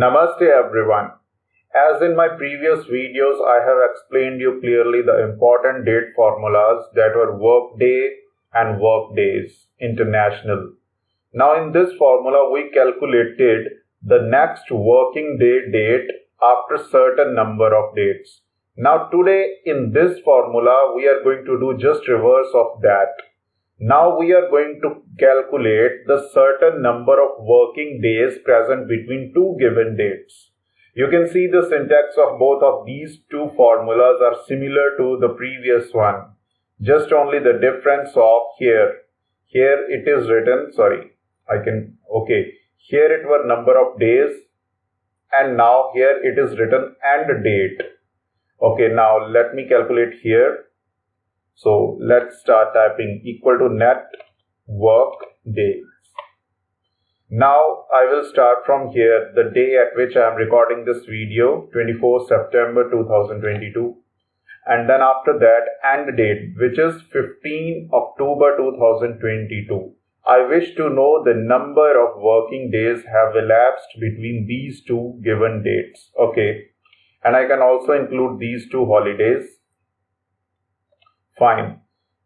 Namaste everyone. As in my previous videos, I have explained you clearly the important date formulas that were workday and workdays international. Now in this formula, we calculated the next working day date after certain number of dates. Now today in this formula, we are going to do just reverse of that. Now we are going to calculate the certain number of working days present between two given dates. You can see the syntax of both of these two formulas are similar to the previous one. Just only the difference of here it is written, here it were number of days and now here it is written and date. Okay, now let me calculate here. So let's start typing equal to net work days. Now I will start from here, the day at which I am recording this video, 24 September 2022. And then after that end date, which is 15 October 2022. I wish to know the number of working days have elapsed between these two given dates. Okay. And I can also include these two holidays. Fine.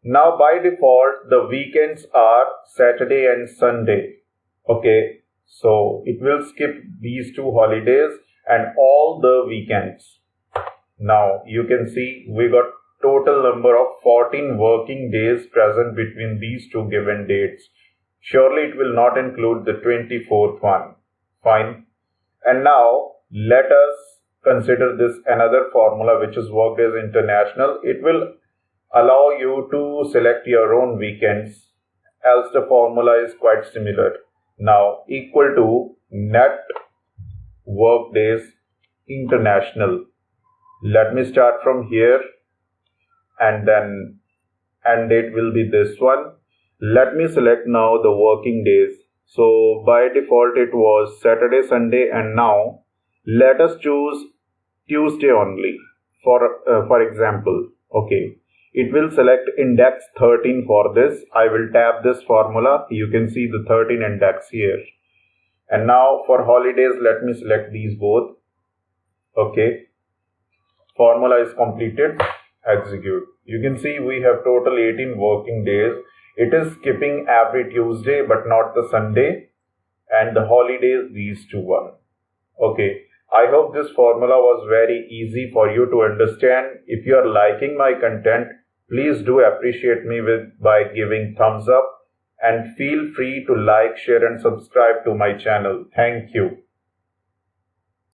Now by default, the weekends are Saturday and Sunday. Okay. So it will skip these two holidays and all the weekends. Now you can see we got total number of 14 working days present between these two given dates. Surely it will not include the 24th one. Fine. And now let us consider this another formula, which is Workdays International. It will allow you to select your own weekends, else the formula is quite similar. Now equal to net workdays international. Let me start from here and then end date will be this one. Let me select now the working days. So by default it was Saturday, Sunday, and now let us choose Tuesday only for example. Okay. It will select index 13 for this. I will tap this formula. You can see the 13 index here. And now for holidays, let me select these both. Okay. Formula is completed. Execute. You can see we have total 18 working days. It is skipping every Tuesday but not the Sunday. And the holidays, these two one. Okay. I hope this formula was very easy for you to understand. If you are liking my content, please do appreciate me by giving thumbs up and feel free to like, share and subscribe to my channel. Thank you.